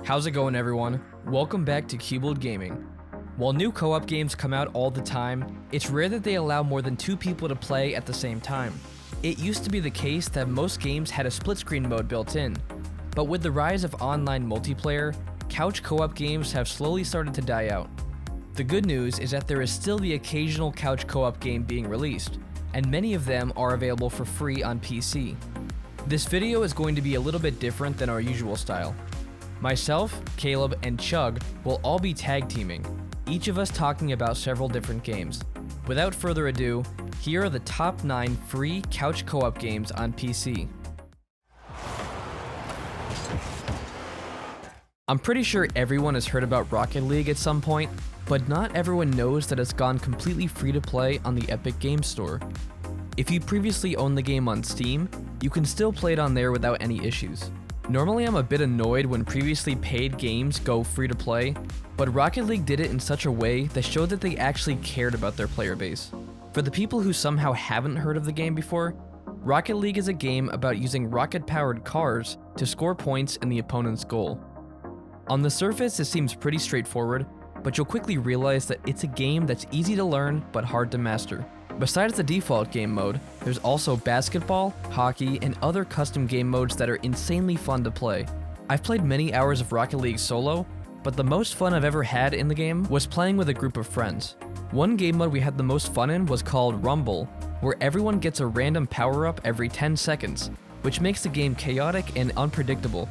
How's it going, everyone? Welcome back to Keyboard Gaming. While new co-op games come out all the time, it's rare that they allow more than two people to play at the same time. It used to be the case that most games had a split-screen mode built in, but with the rise of online multiplayer, couch co-op games have slowly started to die out. The good news is that there is still the occasional couch co-op game being released, and many of them are available for free on PC. This video is going to be a little bit different than our usual style. Myself, Caleb, and Chug will all be tag teaming, each of us talking about several different games. Without further ado, here are the top 9 free couch co-op games on PC. I'm pretty sure everyone has heard about Rocket League at some point, but not everyone knows that it's gone completely free to play on the Epic Games Store. If you previously owned the game on Steam, you can still play it on there without any issues. Normally I'm a bit annoyed when previously paid games go free to play, but Rocket League did it in such a way that showed that they actually cared about their player base. For the people who somehow haven't heard of the game before, Rocket League is a game about using rocket-powered cars to score points in the opponent's goal. On the surface, it seems pretty straightforward, but you'll quickly realize that it's a game that's easy to learn but hard to master. Besides the default game mode, there's also basketball, hockey, and other custom game modes that are insanely fun to play. I've played many hours of Rocket League solo, but the most fun I've ever had in the game was playing with a group of friends. One game mode we had the most fun in was called Rumble, where everyone gets a random power-up every 10 seconds, which makes the game chaotic and unpredictable.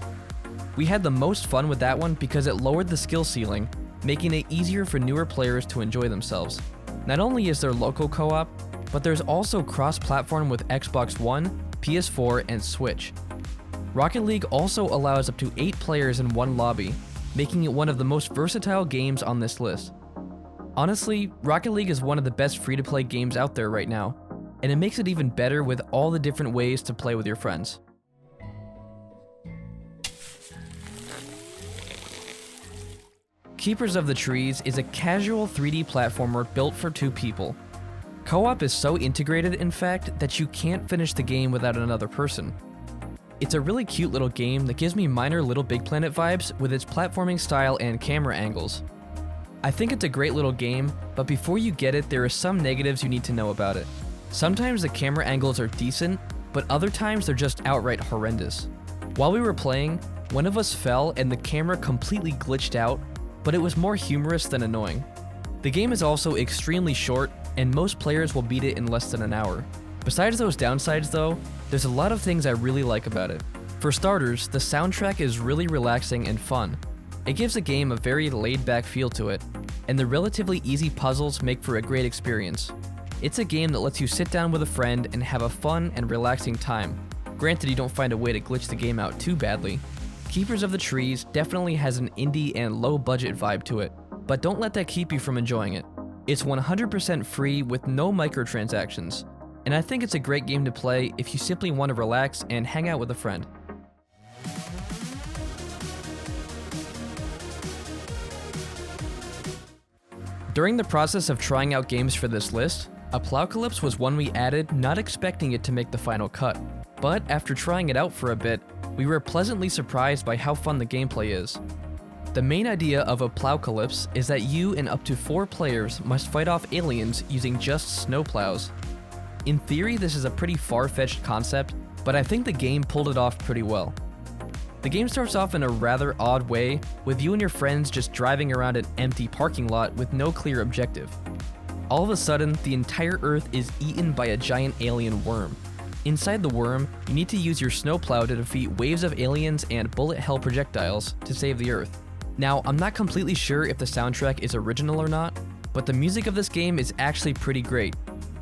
We had the most fun with that one because it lowered the skill ceiling, making it easier for newer players to enjoy themselves. Not only is there local co-op, but there's also cross-platform with Xbox One, PS4, and Switch. Rocket League also allows up to 8 players in one lobby, making it one of the most versatile games on this list. Honestly, Rocket League is one of the best free-to-play games out there right now, and it makes it even better with all the different ways to play with your friends. Keepers of the Trees is a casual 3D platformer built for 2 people. Co-op is so integrated, in fact, that you can't finish the game without another person. It's a really cute little game that gives me minor Little Big Planet vibes with its platforming style and camera angles. I think it's a great little game, but before you get it, there are some negatives you need to know about it. Sometimes the camera angles are decent, but other times they're just outright horrendous. While we were playing, one of us fell and the camera completely glitched out, but it was more humorous than annoying. The game is also extremely short, and most players will beat it in less than an hour. Besides those downsides though, there's a lot of things I really like about it. For starters, the soundtrack is really relaxing and fun. It gives the game a very laid-back feel to it, and the relatively easy puzzles make for a great experience. It's a game that lets you sit down with a friend and have a fun and relaxing time. Granted, you don't find a way to glitch the game out too badly. Keepers of the Trees definitely has an indie and low-budget vibe to it, but don't let that keep you from enjoying it. It's 100% free with no microtransactions, and I think it's a great game to play if you simply want to relax and hang out with a friend. During the process of trying out games for this list, Aplowcalypse was one we added, not expecting it to make the final cut. But after trying it out for a bit, we were pleasantly surprised by how fun the gameplay is. The main idea of Aplowcalypse is that you and up to 4 players must fight off aliens using just snowplows. In theory, this is a pretty far-fetched concept, but I think the game pulled it off pretty well. The game starts off in a rather odd way, with you and your friends just driving around an empty parking lot with no clear objective. All of a sudden, the entire Earth is eaten by a giant alien worm. Inside the worm, you need to use your snowplow to defeat waves of aliens and bullet hell projectiles to save the Earth. Now, I'm not completely sure if the soundtrack is original or not, but the music of this game is actually pretty great.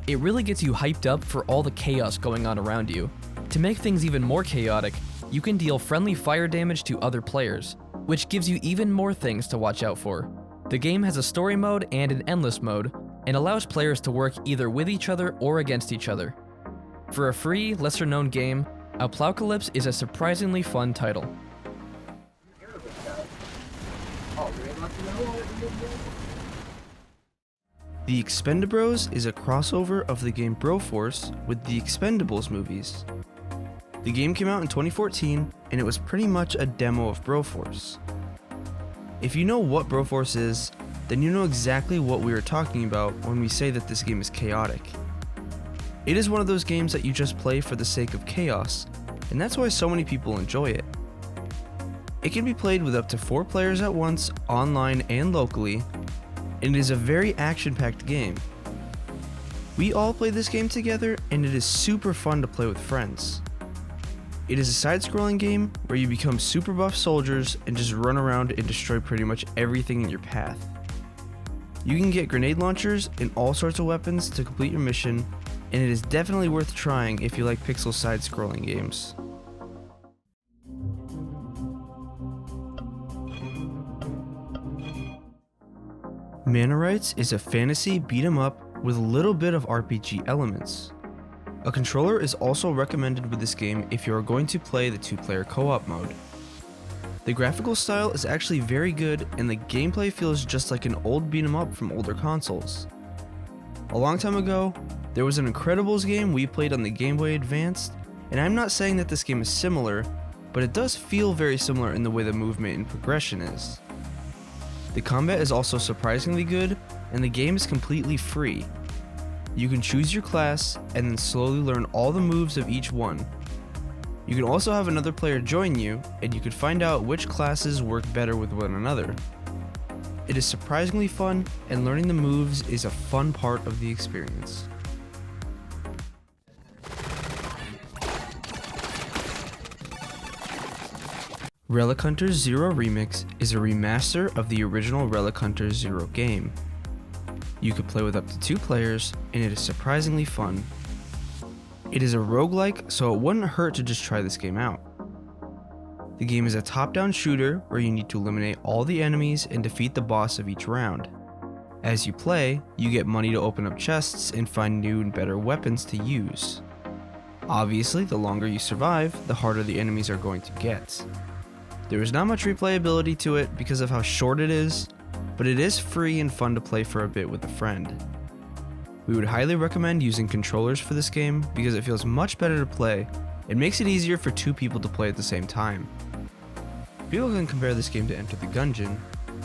It really gets you hyped up for all the chaos going on around you. To make things even more chaotic, you can deal friendly fire damage to other players, which gives you even more things to watch out for. The game has a story mode and an endless mode, and allows players to work either with each other or against each other. For a free, lesser-known game, Aplowcalypse is a surprisingly fun title. The Expendabros is a crossover of the game Broforce with the Expendables movies. The game came out in 2014, and it was pretty much a demo of Broforce. If you know what Broforce is, then you know exactly what we are talking about when we say that this game is chaotic. It is one of those games that you just play for the sake of chaos, and that's why so many people enjoy it. It can be played with up to 4 players at once, online and locally, and it is a very action-packed game. We all play this game together, and it is super fun to play with friends. It is a side-scrolling game where you become super buff soldiers and just run around and destroy pretty much everything in your path. You can get grenade launchers and all sorts of weapons to complete your mission, and it is definitely worth trying if you like pixel side-scrolling games. Manarites is a fantasy beat-em-up with a little bit of RPG elements. A controller is also recommended with this game if you are going to play the 2-player co-op mode. The graphical style is actually very good, and the gameplay feels just like an old beat-em-up from older consoles. A long time ago, there was an Incredibles game we played on the Game Boy Advanced, and I'm not saying that this game is similar, but it does feel very similar in the way the movement and progression is. The combat is also surprisingly good, and the game is completely free. You can choose your class and then slowly learn all the moves of each one. You can also have another player join you, and you can find out which classes work better with one another. It is surprisingly fun, and learning the moves is a fun part of the experience. Relic Hunters 0 Remix is a remaster of the original Relic Hunters 0 game. You could play with up to 2 players, and it is surprisingly fun. It is a roguelike, so it wouldn't hurt to just try this game out. The game is a top-down shooter where you need to eliminate all the enemies and defeat the boss of each round. As you play, you get money to open up chests and find new and better weapons to use. Obviously, the longer you survive, the harder the enemies are going to get. There is not much replayability to it because of how short it is, but it is free and fun to play for a bit with a friend. We would highly recommend using controllers for this game because it feels much better to play. It makes it easier for 2 people to play at the same time. People can compare this game to Enter the Gungeon,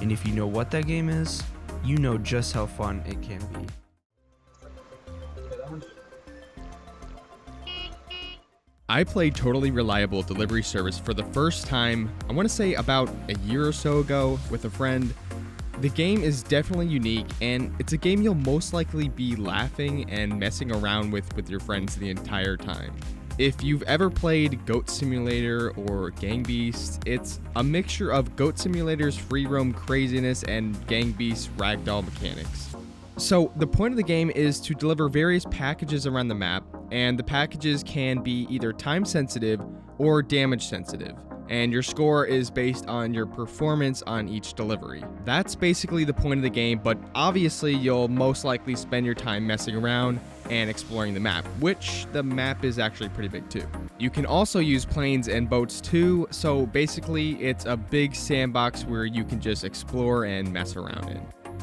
and if you know what that game is, you know just how fun it can be. I played Totally Reliable Delivery Service for the first time, I want to say about a year or so ago with a friend. The game is definitely unique, and it's a game you'll most likely be laughing and messing around with your friends the entire time. If you've ever played Goat Simulator or Gang Beasts, it's a mixture of Goat Simulator's free roam craziness and Gang Beasts ragdoll mechanics. So the point of the game is to deliver various packages around the map, and the packages can be either time sensitive or damage sensitive, and your score is based on your performance on each delivery. That's basically the point of the game, but obviously you'll most likely spend your time messing around and exploring the map, which the map is actually pretty big too. You can also use planes and boats too, so basically it's a big sandbox where you can just explore and mess around in.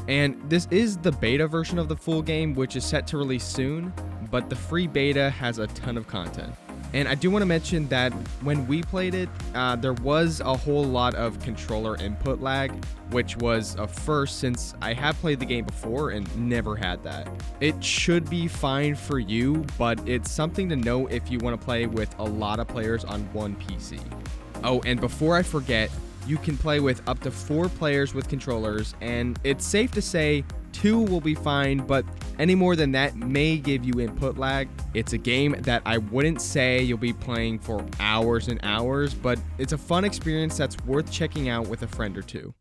And this is the beta version of the full game, which is set to release soon, but the free beta has a ton of content. And I do want to mention that when we played it, there was a whole lot of controller input lag, which was a first since I have played the game before and never had that. It should be fine for you, but it's something to know if you want to play with a lot of players on one PC. Oh, and before I forget, you can play with up to 4 players with controllers, and it's safe to say 2 will be fine, but any more than that may give you input lag. It's a game that I wouldn't say you'll be playing for hours and hours, but it's a fun experience that's worth checking out with a friend or 2.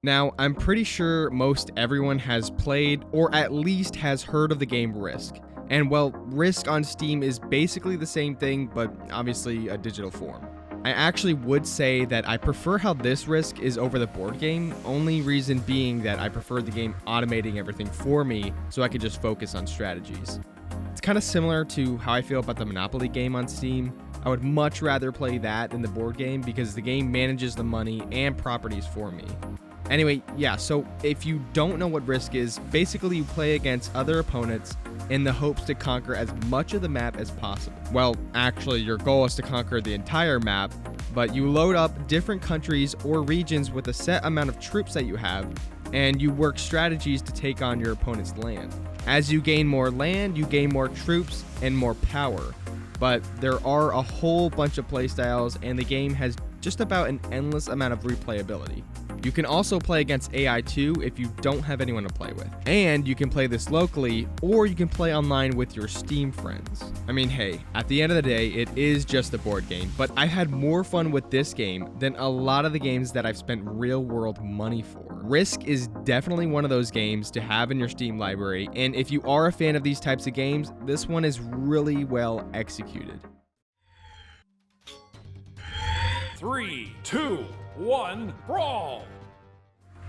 Now, I'm pretty sure most everyone has played, or at least has heard of the game Risk. And well, Risk on Steam is basically the same thing, but obviously a digital form. I actually would say that I prefer how this Risk is over the board game, only reason being that I prefer the game automating everything for me so I could just focus on strategies. It's kind of similar to how I feel about the Monopoly game on Steam. I would much rather play that than the board game because the game manages the money and properties for me. Anyway, yeah, so if you don't know what Risk is, basically you play against other opponents in the hopes to conquer as much of the map as possible. Well, actually, your goal is to conquer the entire map, but you load up different countries or regions with a set amount of troops that you have, and you work strategies to take on your opponent's land. As you gain more land, you gain more troops and more power, but there are a whole bunch of playstyles, and the game has just about an endless amount of replayability. You can also play against AI too if you don't have anyone to play with. And you can play this locally, or you can play online with your Steam friends. I mean, hey, at the end of the day, it is just a board game, but I've had more fun with this game than a lot of the games that I've spent real world money for. Risk is definitely one of those games to have in your Steam library, and if you are a fan of these types of games, this one is really well executed. 3, 2, 1, brawl!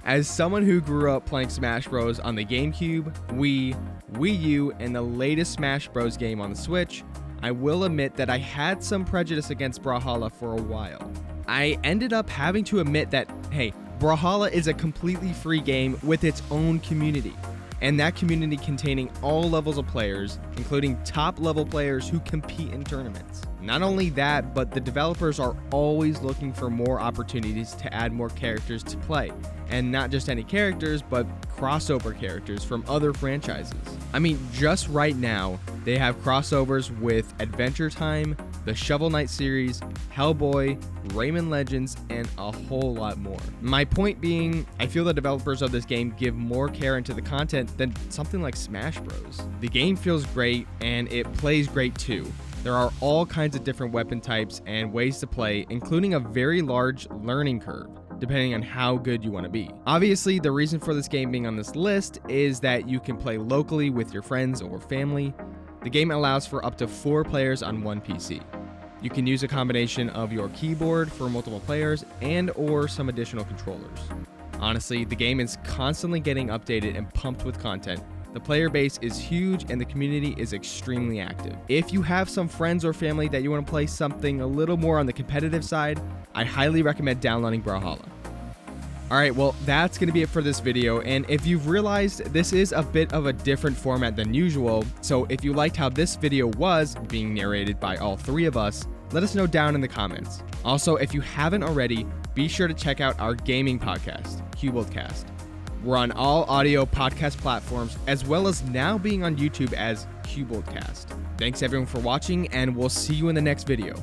As someone who grew up playing Smash Bros. On the GameCube, Wii, Wii U, and the latest Smash Bros. Game on the Switch, I will admit that I had some prejudice against Brawlhalla for a while. I ended up having to admit that, hey, Brawlhalla is a completely free game with its own community, and that community containing all levels of players, including top level players who compete in tournaments. Not only that, but the developers are always looking for more opportunities to add more characters to play. And not just any characters, but crossover characters from other franchises. I mean, just right now, they have crossovers with Adventure Time, the Shovel Knight series, Hellboy, Rayman Legends, and a whole lot more. My point being, I feel the developers of this game give more care into the content than something like Smash Bros. The game feels great, and it plays great too. There are all kinds of different weapon types and ways to play, including a very large learning curve, depending on how good you want to be. Obviously, the reason for this game being on this list is that you can play locally with your friends or family. The game allows for up to 4 players on one PC. You can use a combination of your keyboard for multiple players and or some additional controllers. Honestly, the game is constantly getting updated and pumped with content. The player base is huge and the community is extremely active. If you have some friends or family that you want to play something a little more on the competitive side, I highly recommend downloading Brawlhalla. Alright, well, that's going to be it for this video, and if you've realized, this is a bit of a different format than usual, so if you liked how this video was, being narrated by all 3 of us, let us know down in the comments. Also, if you haven't already, be sure to check out our gaming podcast, Cast. We're on all audio podcast platforms, as well as now being on YouTube as Cast. Thanks everyone for watching, and we'll see you in the next video.